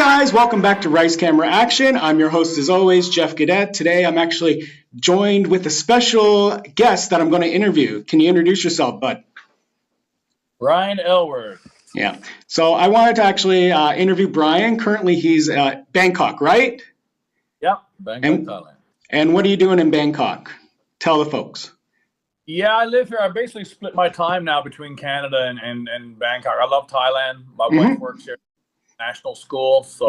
guys, welcome back to Rice Camera Action. I'm your host as always, Jeff Gadet. Today I'm actually joined with a special guest that I'm going to interview. Can you introduce yourself, bud? Brian Aylward. Yeah, so I wanted to actually interview Brian. Currently he's at Bangkok, right? Yep, Bangkok Thailand. And what are you doing in Bangkok? Tell the folks. Yeah, I live here. I basically split my time now between Canada and Bangkok. I love Thailand. My wife works here at national school, so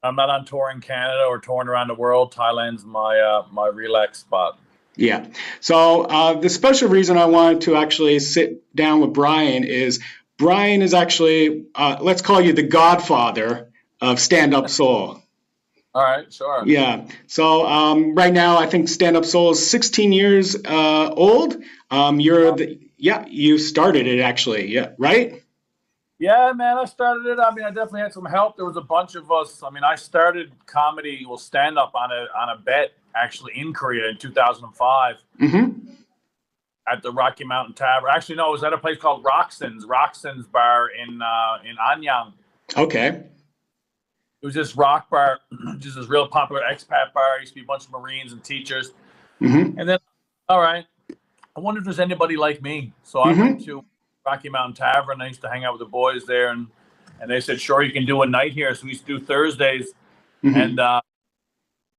I'm not on tour in Canada or touring around the world. Thailand's my relax spot. Yeah. So the special reason I wanted to actually sit down with Brian is actually, let's call you the godfather of Stand-up Seoul. All right, sure. Yeah. So right now, I think Stand-up Seoul is 16 years old. You started it actually. Yeah. Right. Yeah, man, I started it. I mean, I definitely had some help. There was a bunch of us. I mean, I started comedy, stand-up on a bet actually in Korea in 2005 at the Rocky Mountain Tavern. Actually, no, it was at a place called Roxanne's Bar in Anyang. Okay. It was this rock bar, just this real popular expat bar. It used to be a bunch of Marines and teachers. And then, all right, I wonder if there's anybody like me. So I went to Rocky Mountain Tavern. I used to hang out with the boys there, and they said, sure, you can do a night here. So we used to do Thursdays. And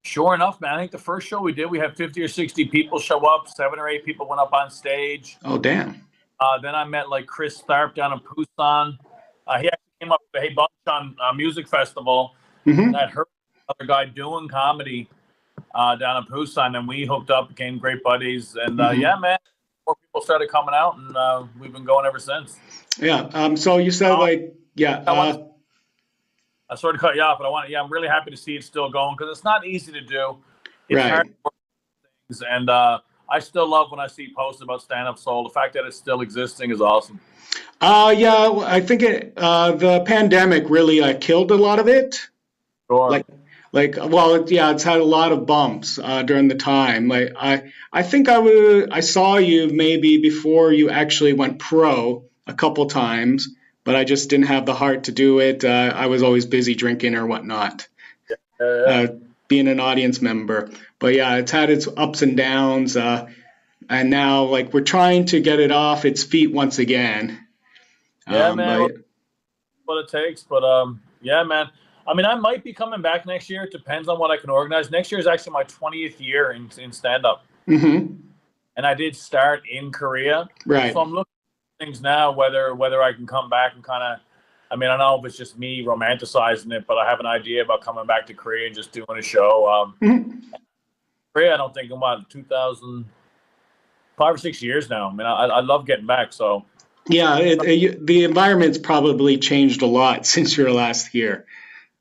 sure enough, man, I think the first show we did, we had 50 or 60 people show up. 7 or 8 people went up on stage. Oh, damn. Then I met like Chris Tharp down in Busan. He actually came up with a bunch on a music festival. And I'd heard another guy doing comedy down in Busan, and we hooked up, became great buddies. And yeah, man, more people started coming out, and we've been going ever since. Yeah. So you said I sort of cut you off, but I'm really happy to see it still going because it's not easy to do. It's hard to work things, and I still love when I see posts about Stand-up Seoul. The fact that it's still existing is awesome. Yeah, I think the pandemic really killed a lot of it. Sure. It's had a lot of bumps during the time. Like I think I saw you maybe before you actually went pro a couple times, but I just didn't have the heart to do it. I was always busy drinking or whatnot, being an audience member. But yeah, it's had its ups and downs, and now like we're trying to get it off its feet once again. Yeah, man. What it takes, but yeah, man. I mean, I might be coming back next year. It depends on what I can organize. Next year is actually my 20th year in stand-up. And I did start in Korea. Right. So I'm looking at things now, whether I can come back and kind of, I mean, I don't know if it's just me romanticizing it, but I have an idea about coming back to Korea and just doing a show. Korea, I don't think, about 2000, 5 or 6 years now. I mean, I love getting back, so. Yeah, the environment's probably changed a lot since your last here.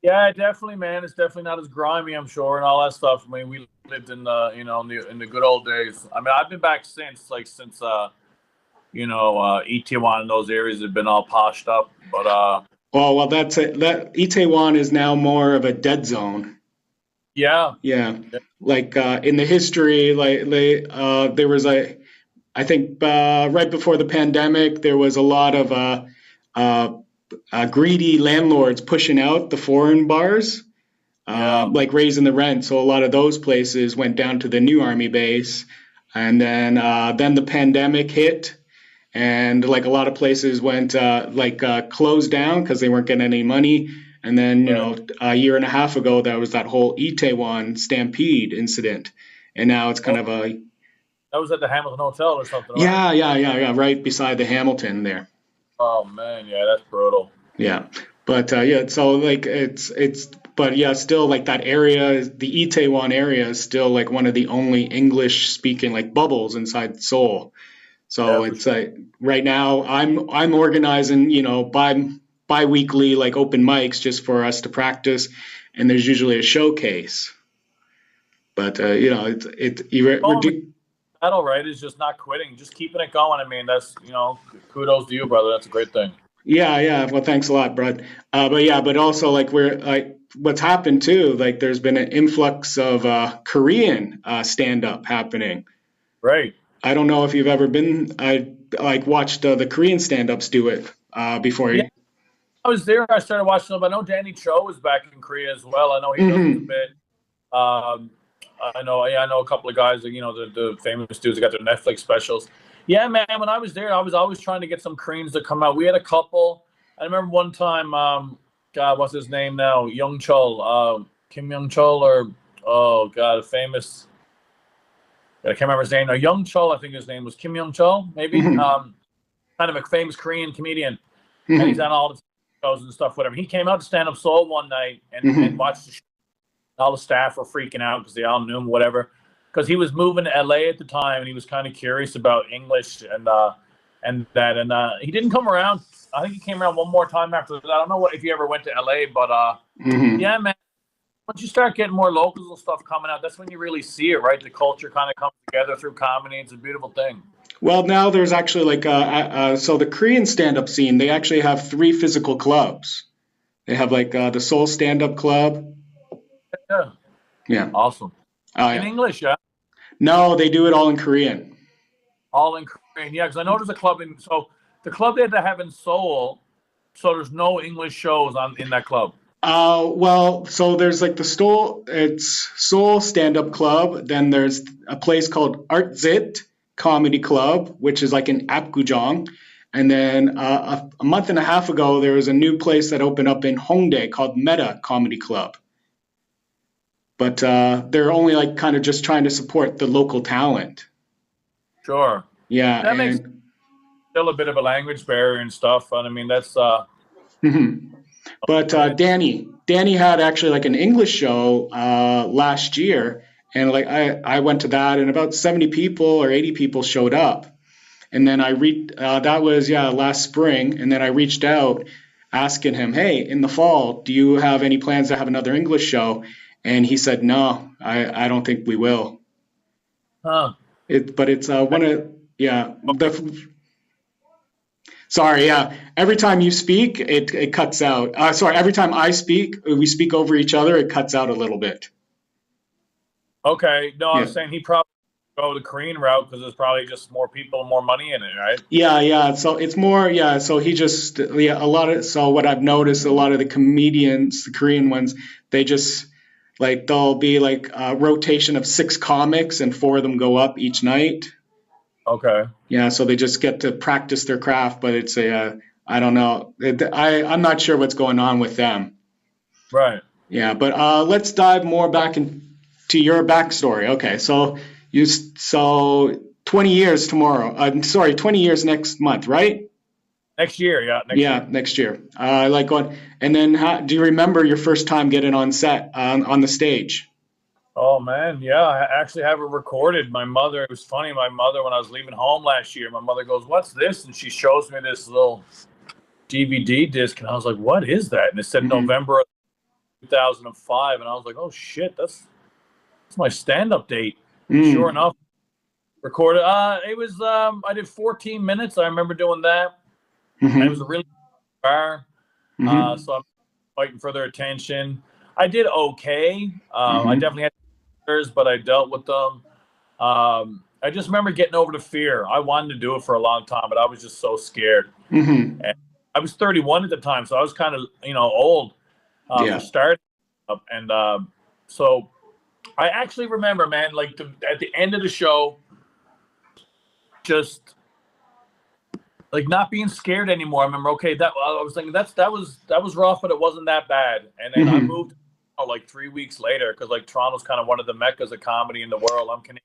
Yeah, definitely, man. It's definitely not as grimy, I'm sure, and all that stuff. I mean, we lived in the, in the good old days. I mean, I've been back since Itaewon and those areas have been all poshed up. But well, that's it. That Itaewon is now more of a dead zone. Yeah. Like in the history, there was I think right before the pandemic, there was a lot of greedy landlords pushing out the foreign bars, like raising the rent. So a lot of those places went down to the new army base, and then the pandemic hit, and like a lot of places went closed down because they weren't getting any money. And then a year and a half ago, there was that whole Itaewon stampede incident, and now it's kind of a. That was at the Hamilton Hotel or something. Right? Yeah, right beside the Hamilton there. Oh man, yeah, that's brutal. Yeah, but so like but yeah, still like that area, the Itaewon area is still like one of the only English speaking like bubbles inside Seoul. So it's like right now I'm organizing, bi-weekly like open mics just for us to practice, and there's usually a showcase. But battle, right, is just not quitting, just keeping it going. I mean, that's, kudos to you, brother. That's a great thing. Yeah. Well, thanks a lot, Brad. But also like what's happened too, like there's been an influx of Korean stand-up happening. Right. I don't know if you've ever watched the Korean stand-ups do it before. Yeah. I was there, I started watching them. I know Danny Cho was back in Korea as well. I know he does it a bit. I know a couple of guys, you know, the famous dudes that got their Netflix specials. Yeah, man, when I was there, I was always trying to get some Koreans to come out. We had a couple. I remember one time, God, what's his name now? Young Chol, Kim Young Chol, or, oh, God, a famous, I can't remember his name now. Young Chol, I think his name was Kim Young Chol, maybe. Kind of a famous Korean comedian. And he's on all the shows and stuff, whatever. He came out to Stand-up Seoul one night and watched the show. All the staff were freaking out because they all knew him, whatever. Because he was moving to LA at the time, and he was kind of curious about English and that. And he didn't come around. I think he came around one more time after that. I don't know if he ever went to LA, but yeah, man. Once you start getting more locals and stuff coming out, that's when you really see it, right? The culture kind of comes together through comedy. It's a beautiful thing. Well, now there's actually like so the Korean stand-up scene, they actually have 3 physical clubs. They have like the Seoul Stand-up Club. Yeah. Yeah. Awesome. Yeah. In English, yeah? No, they do it all in Korean. All in Korean, yeah. Because I know there's a club the club they have in Seoul. So there's no English shows in that club. Well, so there's like the Seoul Stand-up Club. Then there's a place called Art Zit Comedy Club, which is like in Apgujeong. And then a month and a half ago, there was a new place that opened up in Hongdae called Meta Comedy Club. But they're only like kind of just trying to support the local talent. Sure. Yeah. That makes still a bit of a language barrier and stuff. And I mean, that's... But Danny had actually like an English show last year. And like I went to that, and about 70 people or 80 people showed up. And then that was last spring. And then I reached out asking him, hey, in the fall, do you have any plans to have another English show? And he said, no, I don't think we will. Huh. But it's one of sorry, yeah. Every time you speak, it cuts out. Sorry, every time I speak, we speak over each other, it cuts out a little bit. Okay. No, I was saying he probably go the Korean route because there's probably just more people and more money in it, right? Yeah. So it's more, so he just, so what I've noticed, a lot of the comedians, the Korean ones, they just, like, there'll be like a rotation of 6 comics and 4 of them go up each night. Okay. Yeah, so they just get to practice their craft, but it's I don't know. I'm not sure what's going on with them. Right. Yeah, but let's dive more back into your backstory. Okay, so 20 years tomorrow. 20 years next month, right? Next year, yeah. Next year. And then do you remember your first time getting on set, on the stage? Oh, man, yeah. I actually have it recorded. My mother, it was funny, my mother, when I was leaving home last year, my mother goes, what's this? And she shows me this little DVD disc, and I was like, what is that? And it said November of 2005, and I was like, oh, shit, that's my stand-up date. Sure enough, recorded. It was, I did 14 minutes. I remember doing that. And it was a really bar, so I'm fighting for their attention. I did okay. I definitely had fears, but I dealt with them. I just remember getting over the fear. I wanted to do it for a long time, but I was just so scared. And I was 31 at the time, so I was kind of, old for starting up. And so I actually remember, man, like at the end of the show, just like not being scared anymore. I remember, okay, I was thinking that was rough, but it wasn't that bad. And then I moved like 3 weeks later because like Toronto's kind of one of the meccas of comedy in the world. I'm Canadian,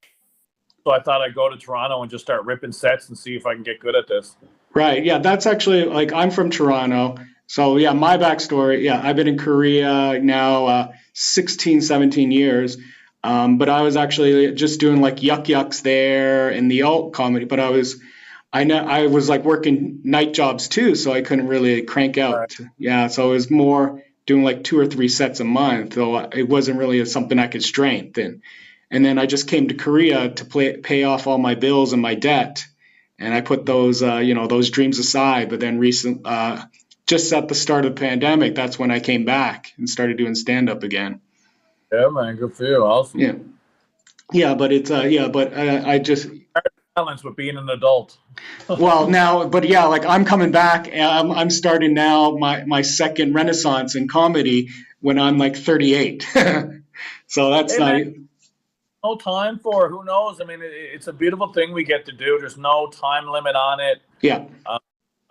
so I thought I'd go to Toronto and just start ripping sets and see if I can get good at this. Right. Yeah, that's actually like I'm from Toronto. So yeah, my backstory. Yeah, I've been in Korea now 16, 17 years. But I was actually just doing like yucks there in the alt comedy. But I was like working night jobs too, so I couldn't really crank out. Right. Yeah, so it was more doing like 2 or 3 sets a month, though it wasn't really something I could strengthen. And then I just came to Korea to pay off all my bills and my debt, and I put those those dreams aside. But then just at the start of the pandemic, that's when I came back and started doing stand-up again. Yeah, man, good for you. Awesome. Yeah, but it's I just balance with being an adult. Well, now, but yeah, like I'm coming back. I'm starting now my second renaissance in comedy when I'm like 38. So that's Hey, not. man, no time for, who knows? I mean, it's a beautiful thing we get to do. There's no time limit on it. Yeah.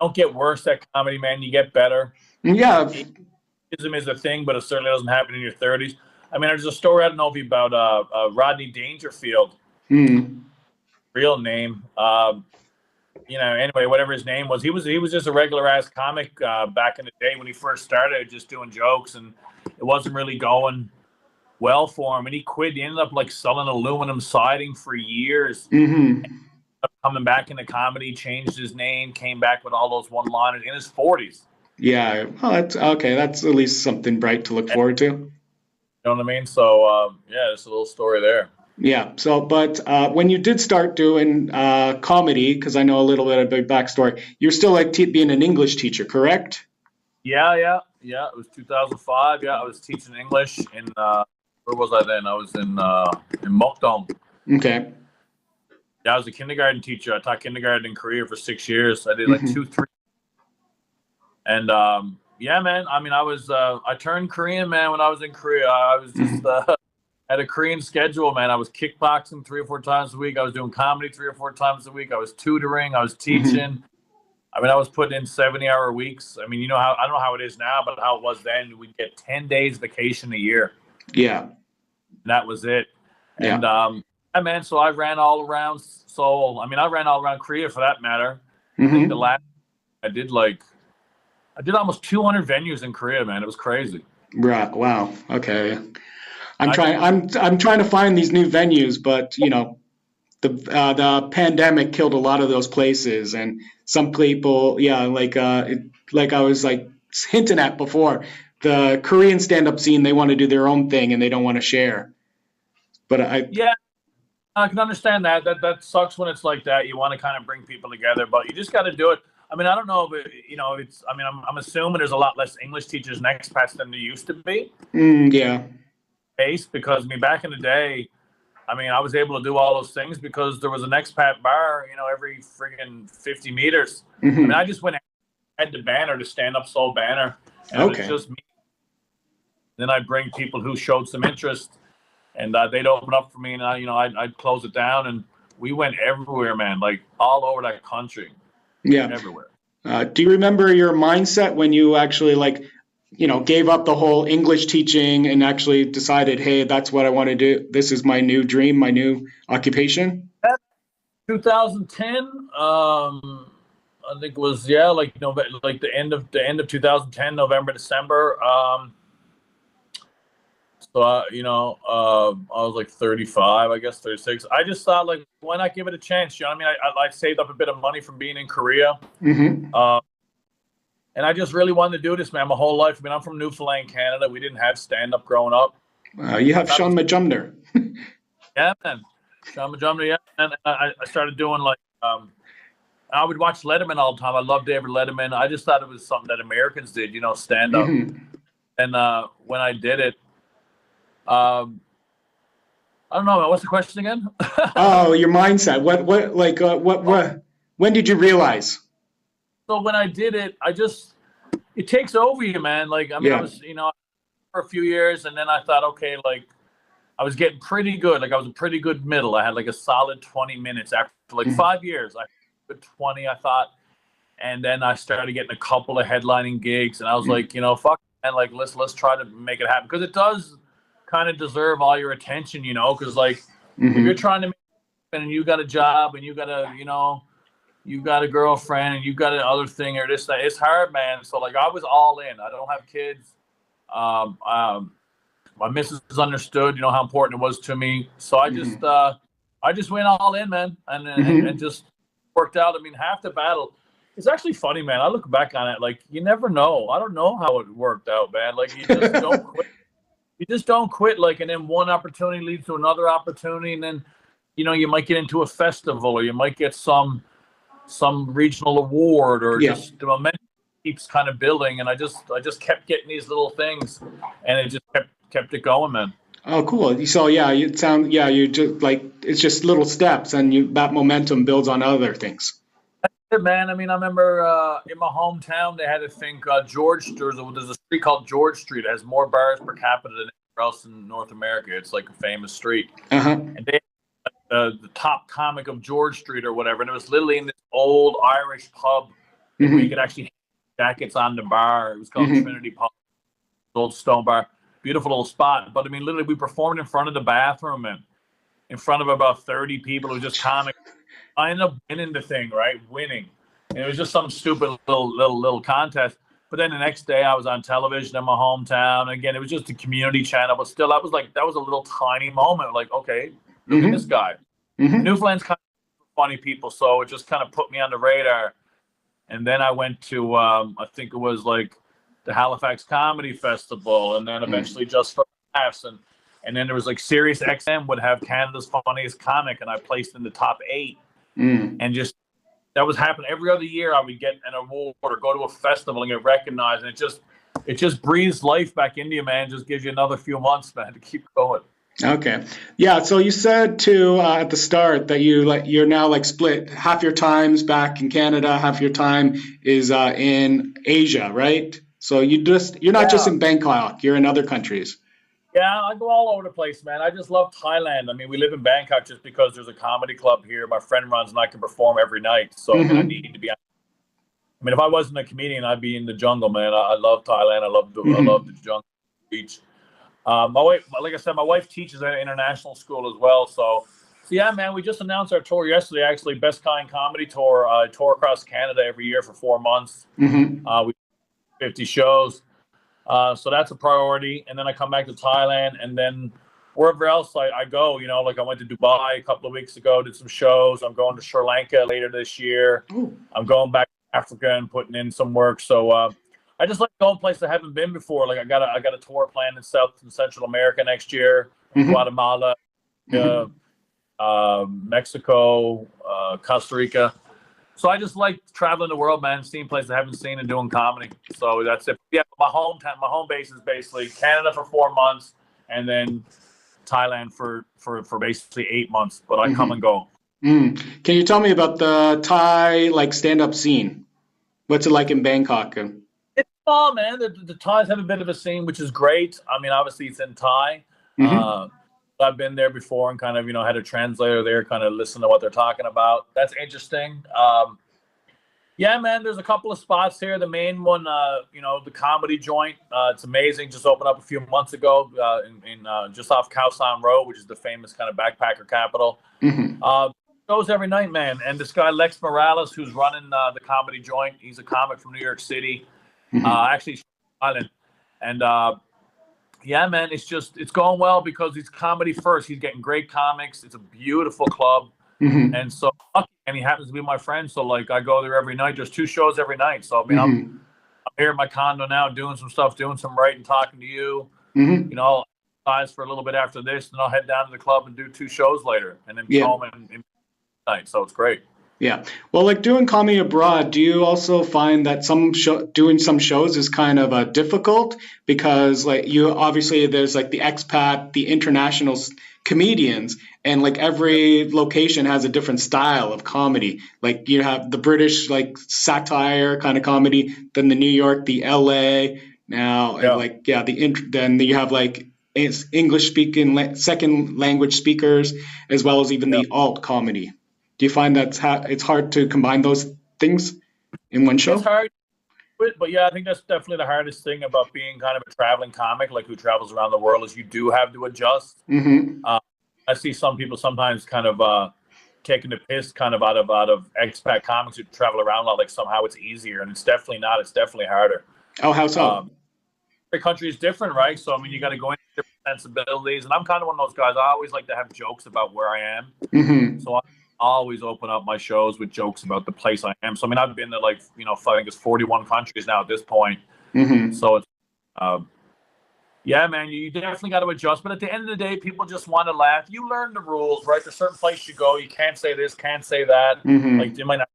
Don't get worse at comedy, man. You get better. Yeah. Ageism is a thing, but it certainly doesn't happen in your 30s. I mean, there's a story, I don't know if you, about Rodney Dangerfield, real name. You know, anyway, whatever his name was, he was just a regular ass comic back in the day when he first started, just doing jokes, and it wasn't really going well for him, and he quit. He ended up like selling aluminum siding for years. Coming back into comedy, changed his name, came back with all those one-liners in his 40s. Yeah. Well, that's okay. That's at least something bright to look forward to. You know what I mean? So yeah, there's a little story there. Yeah. So, but when you did start doing comedy, because I know a little bit of a backstory, you're still like being an English teacher, correct? Yeah. It was 2005. Yeah, I was teaching English in where was I then? I was in Mokdong. Okay. Yeah, I was a kindergarten teacher. I taught kindergarten in Korea for 6 years. I did like 2, 3, and yeah, man. I mean, I turned Korean, man, when I was in Korea. I was just had a Korean schedule, man. I was kickboxing 3 or 4 times a week. I was doing comedy 3 or 4 times a week. I was tutoring. I was teaching. I mean, I was putting in 70-hour weeks. I mean, you know how, I don't know how it is now, but how it was then. We'd get 10 days vacation a year. Yeah. And that was it. Yeah. And yeah, man. So I ran all around Seoul. I mean, I ran all around Korea for that matter. I think the last I did almost 200 venues in Korea, man. It was crazy. Right. Wow. Okay. I'm trying to find these new venues, but you know, the pandemic killed a lot of those places, and some people, yeah, like I was like hinting at before, the Korean stand-up scene, they want to do their own thing and they don't want to share. But I can understand that. That sucks when it's like that. You want to kind of bring people together, but you just got to do it. I mean, I don't know if you know. I mean, I'm assuming there's a lot less English teachers and expats than there used to be. Yeah. Because I mean, back in the day, I mean, I was able to do all those things because there was an expat bar, you know, every friggin' 50 meters. I mean, I just went and had the banner, the Stand-up Seoul banner, and it was just me. Then I'd bring people who showed some interest, and they'd open up for me, and I'd close it down, and we went everywhere, man, like all over that country. Yeah. Everywhere. Do you remember your mindset when you actually gave up the whole English teaching and actually decided, hey, that's what I want to do. This is my new dream, my new occupation? 2010, I think it was, yeah, like the end of 2010, November, December. So, I was like 35, I guess 36. I just thought, like, why not give it a chance? You know what I mean? I saved up a bit of money from being in Korea. And I just really wanted to do this, man, my whole life. I mean, I'm from Newfoundland, Canada. We didn't have stand-up growing up. You have Sean Majumder. Yeah, man. Sean Majumder, yeah. And I started doing, like, I would watch Letterman all the time. I loved David Letterman. I just thought it was something that Americans did, you know, stand-up. And when I did it, I don't know. What's the question again? Oh, your mindset. When did you realize? So when I did it, it takes over you, man. Like, I mean, I was, for a few years, and then I thought, okay, like, I was getting pretty good. Like, I was a pretty good middle. I had like a solid 20 minutes after like 5 years. I had 20, I thought. And then I started getting a couple of headlining gigs, and I was like, fuck, man, like, let's try to make it happen. Because it does kind of deserve all your attention, because like, if you're trying to make it and you got a job and you got a, you got a girlfriend and you got another thing or this, that, it's hard, man. So like, I was all in. I don't have kids. My missus understood, how important it was to me. So I just went all in, man, and just worked out. I mean, half the battle. It's actually funny, man. I look back on it, like, you never know. I don't know how it worked out, man. Like, you just don't quit. You just don't quit, like, and then one opportunity leads to another opportunity, and then, you might get into a festival, or you might get some regional award, or just the momentum keeps kind of building. And I just kept getting these little things, and it just kept it going, man. Oh, cool. So yeah, you just like it's just little steps, and you that momentum builds on other things. Yeah, man. I mean, I remember in my hometown they had a thing George. There's a street called George Street. It has more bars per capita than anywhere else in North America. It's like a famous street, Uh-huh. and they the top comic of George Street or whatever, and it was literally in this old Irish pub like, where you could Hmm. actually hang jackets on the bar. It was called Hmm. Trinity Pub, old stone bar, beautiful little spot. But I mean, literally, we performed in front of the bathroom and in front of about 30 people. It was just comic. I ended up winning the thing, right? Winning, and it was just some stupid little contest. But then the next day, I was on television in my hometown. Again, it was just a community channel, but still, that was a little tiny moment. Like, okay, look at this Hmm. guy. Hmm. Newfoundland's kind of funny people, so it just kind of put me on the radar. And then I went to, I think it was like the Halifax Comedy Festival, and then eventually Just for Laughs, and then there was like Sirius XM would have Canada's Funniest Comic, and I placed in the top 8, Mm. and just that was happening every other year. I would get an award or go to a festival and get recognized, and it just breathes life back into you, man. Just gives you another few months, man, to keep going. Okay. Yeah. So you said too at the start that you're now like split half your time's back in Canada, half your time is in Asia, right? So you're not just Yeah. in Bangkok, you're in other countries. Yeah, I go all over the place, man. I just love Thailand. I mean, we live in Bangkok just because there's a comedy club here. My friend runs, and I can perform every night. So, I mean, I Hmm. need to be. I mean, if I wasn't a comedian, I'd be in the jungle, man. I love Thailand. I love the Hmm. jungle beach. My wife, like I said, my wife teaches at an international school as well. So yeah, man. We just announced our tour yesterday. Actually, Best Kind Comedy Tour. Tour across Canada every year for 4 months. Hmm. We 50 shows. So that's a priority. And then I come back to Thailand, and then wherever else I go, like I went to Dubai a couple of weeks ago, did some shows. I'm going to Sri Lanka later this year. Oh. I'm going back to Africa and putting in some work. So I just like going places I haven't been before. Like I got a tour planned in South and Central America next year, Hmm. Guatemala, uh, Hmm. Mexico, Costa Rica. So I just like traveling the world, man, seeing places I haven't seen and doing comedy. So that's it. Yeah, my home base is basically Canada for 4 months, and then Thailand for basically 8 months. But I come Hmm. and go. Mm. Can you tell me about the Thai like stand-up scene? What's it like in Bangkok? It's fun, man. The Thais have a bit of a scene, which is great. I mean, obviously it's in Thai. Hmm. Uh, I've been there before and kind of had a translator there, kind of listen to what they're talking about. That's interesting. Yeah, man, there's a couple of spots here. The main one, the comedy joint. It's amazing. Just opened up a few months ago in just off Khao San Road, which is the famous kind of backpacker capital. Hmm. Uh, Shows every night, man. And this guy, Lex Morales, who's running the comedy joint, he's a comic from New York City, Hmm. actually, Island. And yeah, man, it's going well because he's comedy first. He's getting great comics. It's a beautiful club. Hmm. And so, and he happens to be my friend. So, like, I go there every night. There's 2 shows every night. So, I mean, Hmm. I'm here at my condo now doing some stuff, doing some writing, talking to you. Hmm. I'll exercise for a little bit after this, and I'll head down to the club and do 2 shows later and then be Yeah. home and night. So, it's great. Yeah. Well, like doing comedy abroad, do you also find that doing some shows is kind of difficult because like you obviously there's like the expat, the international comedians, and like every location has a different style of comedy. Like you have the British like satire kind of comedy, then the New York, the LA. Now, Yeah. like yeah, then you have like English speaking second language speakers as well as even Yeah. the alt comedy. Do you find that it's hard to combine those things in one It's show? hard, but yeah, I think that's definitely the hardest thing about being kind of a traveling comic, like who travels around the world, is you do have to adjust. Hmm. Uh, I see some people sometimes kind of taking the piss kind of out of expat comics who travel around a lot, like somehow it's easier, and it's definitely not. It's definitely harder. Oh, how so? Every country is different, right? So I mean, you got to go into different sensibilities, and I'm kind of one of those guys. I always like to have jokes about where I am, Hmm. so I always open up my shows with jokes about the place I am. So I mean, I've been to like I think it's 41 countries now at this point. Hmm. So it's yeah, man, you definitely got to adjust. But at the end of the day, people just want to laugh. You learn the rules, right? There's certain places you go, you can't say this, can't say that. Like Hmm. you might not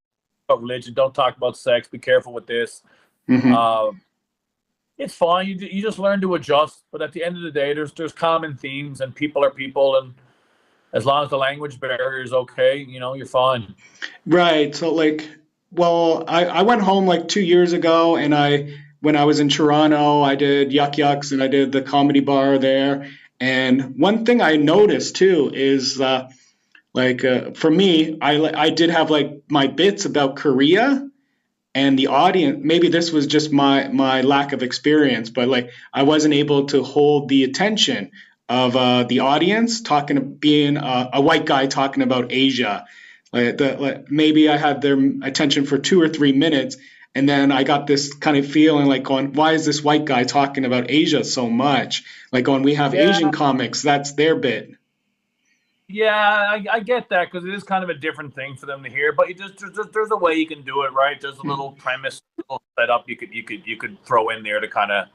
talk about religion, don't talk about sex. Be careful with this. Hmm. Uh, It's fine. You just learn to adjust. But at the end of the day, there's common themes, and people are people, and as long as the language barrier is okay, you're fine. Right. So like, well, I went home like 2 years ago, and when I was in Toronto, I did Yuck Yucks and I did the comedy bar there. And one thing I noticed too is for me, I did have like my bits about Korea, and the audience, maybe this was just my lack of experience, but like I wasn't able to hold the attention of the audience being a white guy talking about Asia. Maybe I had their attention for 2 or 3 minutes, and then I got this kind of feeling like going, why is this white guy talking about Asia so much? Like when we have Yeah. Asian comics, that's their bit. Yeah, I get that, because it is kind of a different thing for them to hear. But there's a way you can do it, right? There's a little premise, little setup you could throw in there to kind of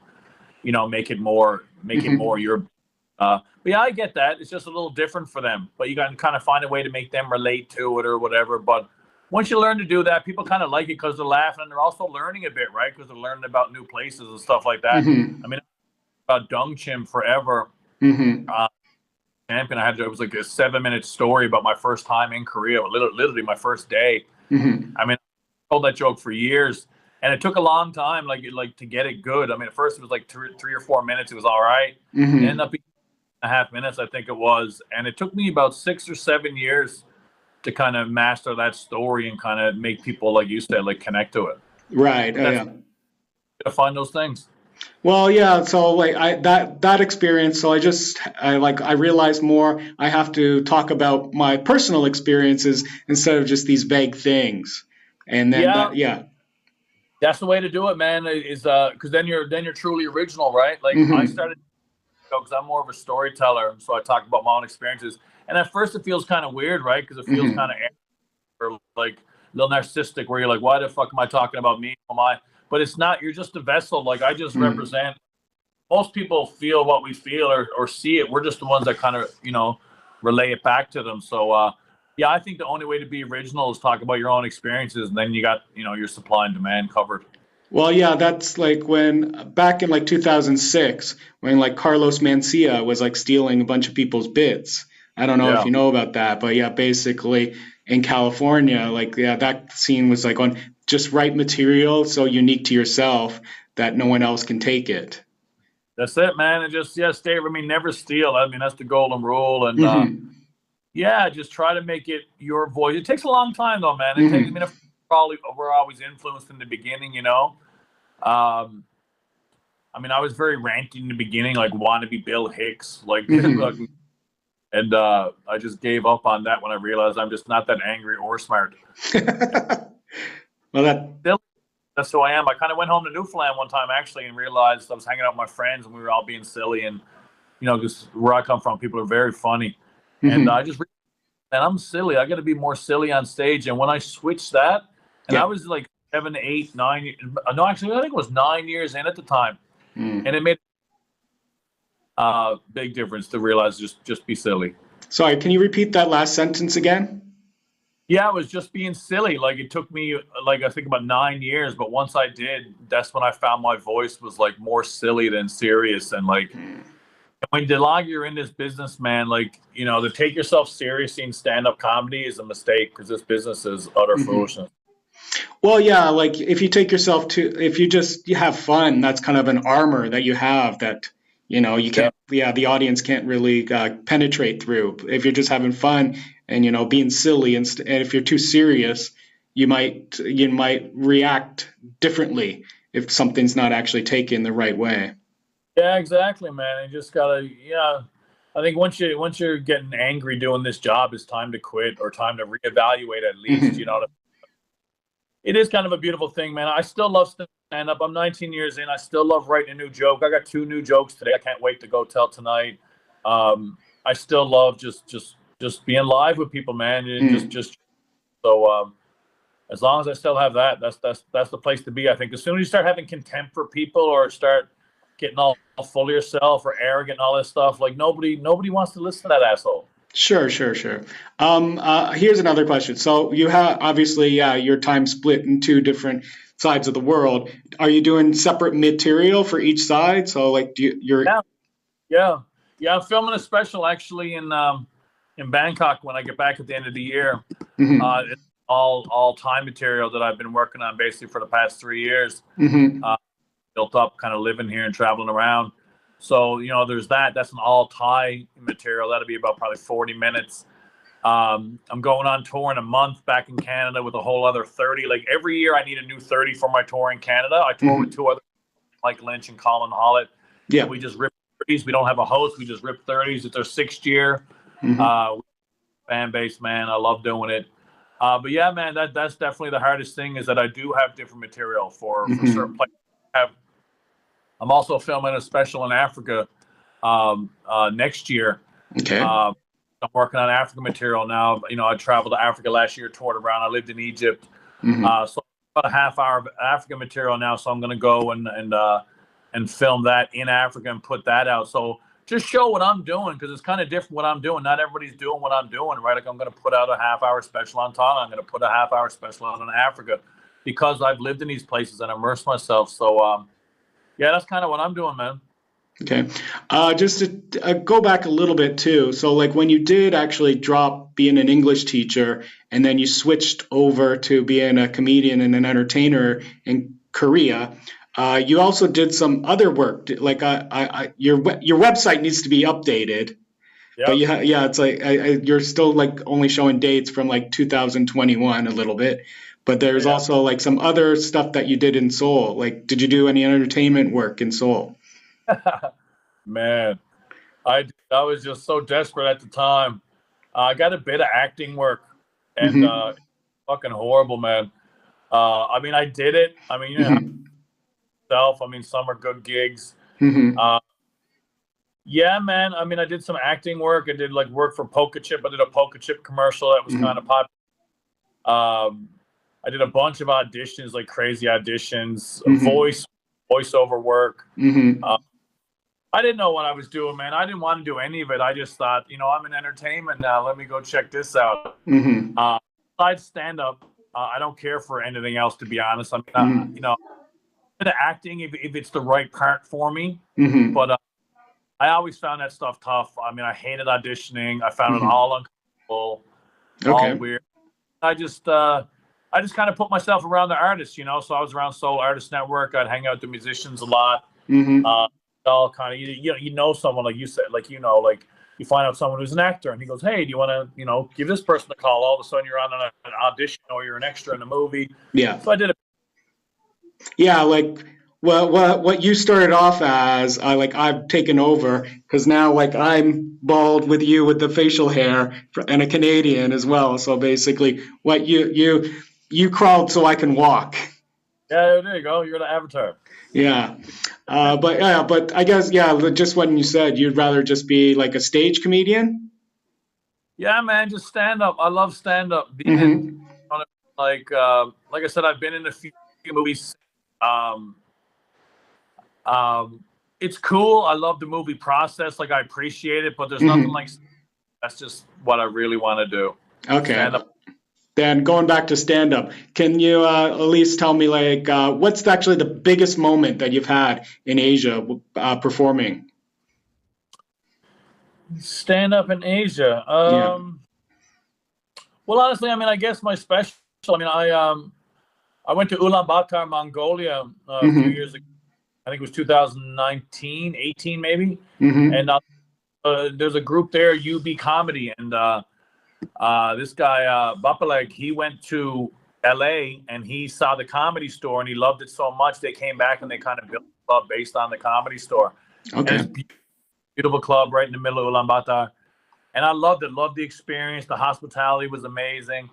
make it more your. But yeah, I get that. It's just a little different for them. But you got to kind of find a way to make them relate to it or whatever. But once you learn to do that, people kind of like it because they're laughing, and they're also learning a bit, right? Because they're learning about new places and stuff like that. I mean, about Dongchim forever. Champion. It was like a 7-minute story about my first time in Korea, literally my first day. I mean, I told that joke for years, and it took a long time, like to get it good. I mean, at first it was like 3 or 4 minutes. It was all right. It ended up being 1.5 minutes, I think it was, and it took me about 6 or 7 years to kind of master that story and kind of make people, like you said, like connect to it. Right. To find those things. Well, yeah. So like that experience. So I realized more. I have to talk about my personal experiences instead of just these vague things. And then that's the way to do it, man. Is because then you're truly original, right? Like I started because I'm more of a storyteller, so I talk about my own experiences. And at first, it feels kind of weird, right? Because it feels kind of or like a little narcissistic, where you're like, why the fuck am I talking about me? Am I? But it's not. You're just a vessel. Like I just represent. Most people feel what we feel or see it. We're just the ones that kind of relay it back to them. So yeah, I think the only way to be original is talk about your own experiences, and then you got your supply and demand covered. Well, yeah, that's like when back in like 2006, when like Carlos Mencia was like stealing a bunch of people's bits. I don't know if you know about that, but yeah, basically in California, like that scene was like on just write material so unique to yourself that no one else can take it. That's it, man. And just stay. I mean, never steal. I mean, that's the golden rule. And just try to make it your voice. It takes a long time, though, man. It takes. I mean, probably we're always influenced in the beginning, I mean, I was very ranty in the beginning, like wannabe Bill Hicks, like, and I just gave up on that when I realized I'm just not that angry or smart. Well, that's who I am. I kind of went home to Newfoundland one time actually and realized I was hanging out with my friends and we were all being silly, and just where I come from, people are very funny, and I just and I'm silly. I got to be more silly on stage. And when I switched that, and I was like 7, 8, 9. No, actually, I think it was 9 years in at the time, and it made a big difference to realize just be silly. Sorry, can you repeat that last sentence again? Yeah, it was just being silly. Like it took me like I think about 9 years, but once I did, that's when I found my voice was like more silly than serious. And like when the longer you're in this business, man, like to take yourself seriously in stand-up comedy is a mistake, because this business is utter foolishness. Well, yeah, like if you have fun, that's kind of an armor that you have that you can't. Yeah, the audience can't really penetrate through. If you're just having fun and being silly, and if you're too serious, you might react differently if something's not actually taken the right way. Yeah, exactly, man. You just gotta. I think once you're getting angry doing this job, it's time to quit or time to reevaluate at least. It is kind of a beautiful thing, man. I still love stand-up. I'm 19 years in. I still love writing a new joke. I got 2 new jokes today. I can't wait to go tell tonight. I still love just being live with people, man. So as long as I still have that, that's the place to be. I think as soon as you start having contempt for people or start getting all full of yourself or arrogant and all this stuff, like nobody wants to listen to that asshole. Sure. Here's another question. So you have obviously, your time split in 2 different sides of the world. Are you doing separate material for each side? So like, you're yeah. I'm filming a special actually in Bangkok when I get back at the end of the year. It's all time material that I've been working on basically for the past 3 years. Built up, kind of living here and traveling around. So there's that. That's an all Thai material. That'll be about probably 40 minutes. I'm going on tour in a month back in Canada with a whole other 30. Like every year, I need a new 30 for my tour in Canada. I tour with 2 other, Mike Lynch and Colin Hollett. Yeah, we just rip 30s. We don't have a host. We just rip 30s. It's our 6th year. Fan base, man. I love doing it. But yeah, man, that's definitely the hardest thing is that I do have different material for certain places. I'm also filming a special in Africa next year. Okay. I'm working on African material now. I traveled to Africa last year, toured around. I lived in Egypt. So about a half hour of African material now. So I'm going to go and film that in Africa and put that out. So just show what I'm doing because it's kind of different what I'm doing. Not everybody's doing what I'm doing, right? Like I'm going to put out a half-hour special on Thailand. I'm going to put a half-hour special out on Africa because I've lived in these places and immersed myself. So yeah, that's kind of what I'm doing, man. Okay. Just to go back a little bit too. So like when you did actually drop being an English teacher and then you switched over to being a comedian and an entertainer in Korea, you also did some other work. Like your website needs to be updated. Yep. But it's like you're still like only showing dates from like 2021 a little bit. But there's also like some other stuff that you did in Seoul. Like, did you do any entertainment work in Seoul? Man, I was just so desperate at the time. I got a bit of acting work, and fucking horrible, man. I mean, I did it. I mean, some are good gigs. Yeah, man. I mean, I did some acting work. I did like work for Poker Chip. I did a Poker Chip commercial that was kind of popular. I did a bunch of auditions, like crazy auditions, voiceover work. I didn't know what I was doing, man. I didn't want to do any of it. I just thought, I'm in entertainment now. Let me go check this out. Besides stand-up, I don't care for anything else, to be honest. I mean, the acting if it's the right part for me. But I always found that stuff tough. I mean, I hated auditioning. I found it all uncomfortable, all weird. I just kind of put myself around the artists, So I was around Seoul Artist Network. I'd hang out with the musicians a lot. All kind of, someone like you said, like you find out someone who's an actor, and he goes, "Hey, do you want to, give this person a call?" All of a sudden, you're on an audition, or you're an extra in a movie. Yeah. So I did it. Yeah, like what you started off as, I've taken over because now like I'm bald with you with the facial hair and a Canadian as well. So basically, what you crawled so I can walk. Yeah, there you go. You're the avatar. Yeah. But I guess, just when you said you'd rather just be like a stage comedian. Yeah, man, just stand up. I love stand up. Like I said, I've been in a few movies. It's cool. I love the movie process. Like I appreciate it, but there's nothing like that's just what I really want to do. Okay. Stand up. Then going back to stand-up, can you at least tell me like what's actually the biggest moment that you've had in Asia performing? Stand-up in Asia. Well, honestly, I mean, I guess my special. I mean, I went to Ulaanbaatar, Mongolia a few years ago. I think it was 2019, 18 maybe. And there's a group there, UB Comedy, and this guy Bapaleg, he went to LA and he saw the Comedy Store and he loved it so much they came back and they kind of built a club based on the Comedy Store. Okay. And it's beautiful club right in the middle of Ulaanbaatar. And I loved it, loved the experience. The hospitality was amazing.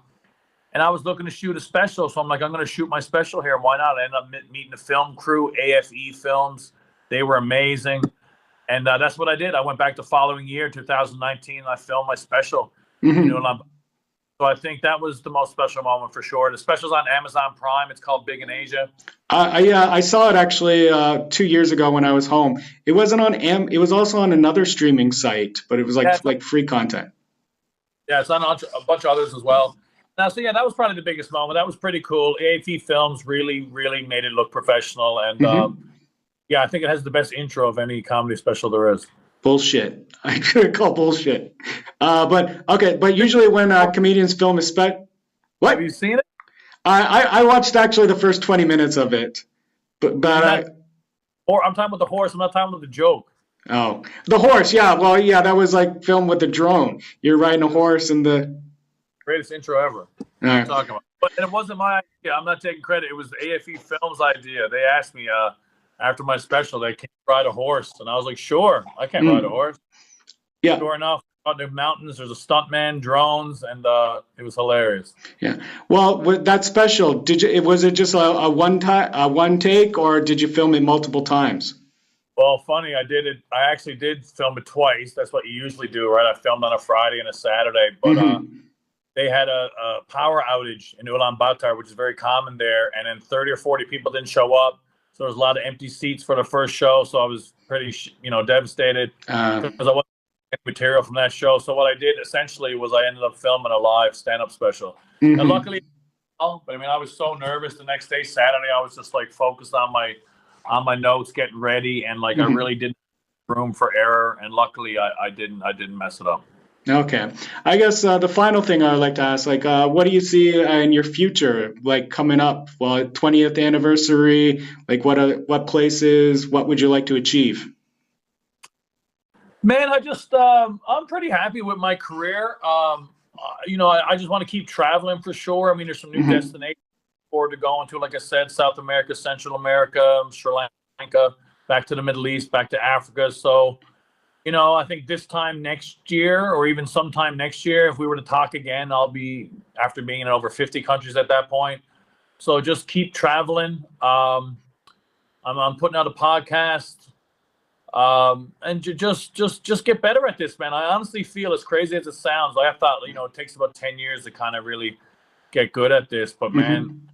And I was looking to shoot a special, so I'm like, I'm going to shoot my special here. Why not? I ended up meeting the film crew, AFE Films. They were amazing. And that's what I did. I went back the following year, 2019, and I filmed my special. So I think that was the most special moment for sure. The special's on Amazon Prime. It's called Big in Asia. I saw it actually 2 years ago when I was home. It wasn't on it was also on another streaming site, but it was like free content. Yeah, it's on a bunch of others as well. Now, so yeah, that was probably the biggest moment. That was pretty cool. AFE Films really, really made it look professional, and yeah, I think it has the best intro of any comedy special there is. Bullshit. I could call bullshit. But okay, but usually when comedians film a what? Have you seen it? I watched actually the first 20 minutes of it, or I'm talking about the horse. I'm not talking about the joke. Oh, the horse. Yeah. Well, yeah, that was like filmed with the drone. You're riding a horse and the greatest intro ever. All right. Talking about. But it wasn't my idea. I'm not taking credit. It was the AFE Films idea. They asked me after my special, they can ride a horse, and I was like, sure, I can ride a horse. Yeah. Sure enough, out in the mountains, there's a stuntman, drones, and it was hilarious. Yeah. Well, with that special, was it just a one take, or did you film it multiple times? Well, funny, I actually did film it twice. That's what you usually do, right? I filmed on a Friday and a Saturday, but they had a power outage in Ulaanbaatar, which is very common there, and then 30 or 40 people didn't show up. So there was a lot of empty seats for the first show. So I was pretty, devastated because I wasn't getting material from that show. So what I did essentially was I ended up filming a live stand-up special. And luckily, but I mean, I was so nervous the next day, Saturday. I was just like focused on my notes, getting ready, and like I really didn't have room for error. And luckily, I didn't mess it up. Okay. I guess the final thing I'd like to ask, like, what do you see in your future, like coming up? Well, 20th anniversary, like what places, what would you like to achieve? Man, I'm pretty happy with my career. I just want to keep traveling for sure. I mean, there's some new destinations forward to going to, like I said, South America, Central America, Sri Lanka, back to the Middle East, back to Africa. So, I think this time next year, or even sometime next year, if we were to talk again, I'll be after being in over 50 countries at that point. So just keep traveling. I'm putting out a podcast, and just get better at this, man. I honestly feel, as crazy as it sounds, like I thought, it takes about 10 years to kind of really get good at this. But man,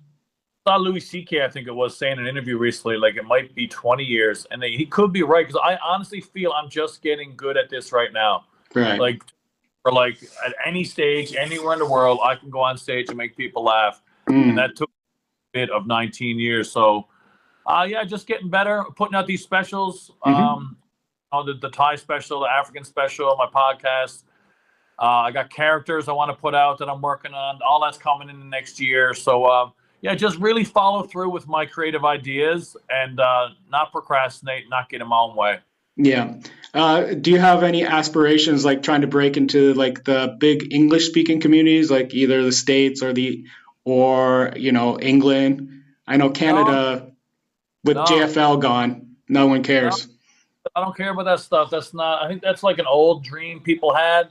I saw Louis C.K., I think it was, saying in an interview recently, like it might be 20 years, and he could be right, because I honestly feel I'm just getting good at this right now. Right. Like at any stage, anywhere in the world, I can go on stage and make people laugh, and that took a bit of 19 years. So, just getting better, putting out these specials, the Thai special, the African special, my podcast. I got characters I want to put out that I'm working on. All that's coming in the next year. So, just really follow through with my creative ideas and not procrastinate, not get in my own way. Yeah. Do you have any aspirations, like trying to break into like the big English speaking communities, like either the States or England? I know Canada with JFL gone, no one cares. I don't care about that stuff. I think that's like an old dream people had.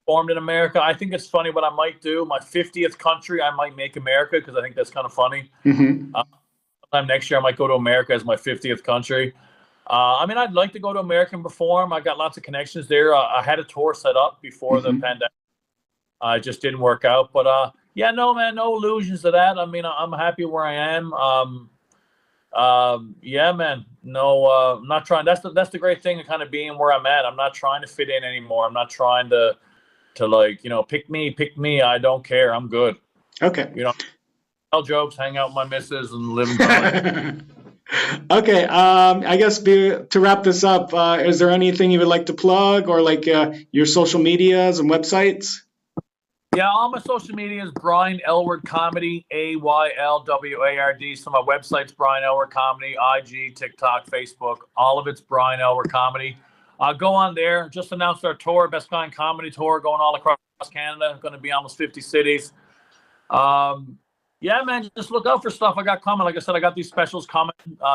Formed in America. I think it's funny what I might do. My 50th country, I might make America, because I think that's kind of funny. Sometime next year, I might go to America as my 50th country. I'd like to go to America and perform. I got lots of connections there. I had a tour set up before the pandemic. It just didn't work out. But no illusions to that. I mean, I'm happy where I am. Man. No, I'm not trying. That's the great thing of kind of being where I'm at. I'm not trying to fit in anymore. I'm not trying to pick me. I don't care. I'm good. Okay. Tell jokes, hang out with my missus, and live in life. Okay. I guess to wrap this up, is there anything you would like to plug, or like your social medias and websites? Yeah, all my social media is Brian Aylward Comedy, AYLWARD. So my website's Brian Aylward Comedy, IG, TikTok, Facebook. All of it's Brian Aylward Comedy. Go on there. Just announced our tour, Best Kind Comedy Tour, going all across Canada. Going to be almost 50 cities. Man, just look out for stuff I got coming. Like I said, I got these specials coming.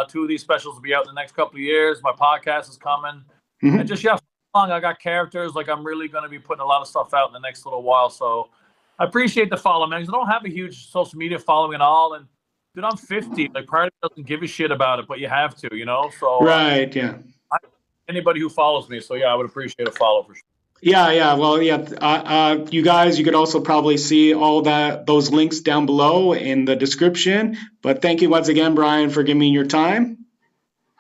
2 of these specials will be out in the next couple of years. My podcast is coming. And just, I got characters. Like, I'm really going to be putting a lot of stuff out in the next little while. So I appreciate the follow, man, because I don't have a huge social media following at all. And, dude, I'm 50. Like, part of it doesn't give a shit about it, but you have to, So right, yeah. Anybody who follows me. So, I would appreciate a follow for sure. Yeah. Well, you guys, you could also probably see all those links down below in the description. But thank you once again, Brian, for giving me your time.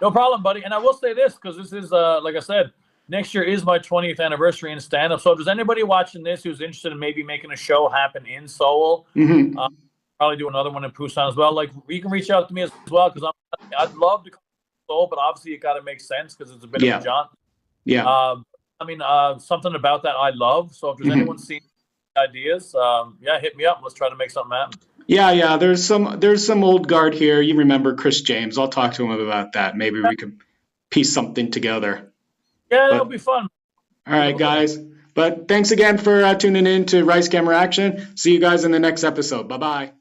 No problem, buddy. And I will say this, because this is, like I said, next year is my 20th anniversary in stand-up. So if there's anybody watching this who's interested in maybe making a show happen in Seoul, probably do another one in Busan as well. Like, you can reach out to me as well, because I'd love to come to Seoul, but obviously it got to make sense because it's a bit of a jaunt. Yeah. I mean, something about that I love. So if there's anyone seeing ideas, hit me up. Let's try to make something happen. Yeah. There's some old guard here. You remember Chris James? I'll talk to him about that. Maybe we could piece something together. Yeah, that'll be fun. All right, guys. But thanks again for tuning in to Rice Camera Action. See you guys in the next episode. Bye-bye.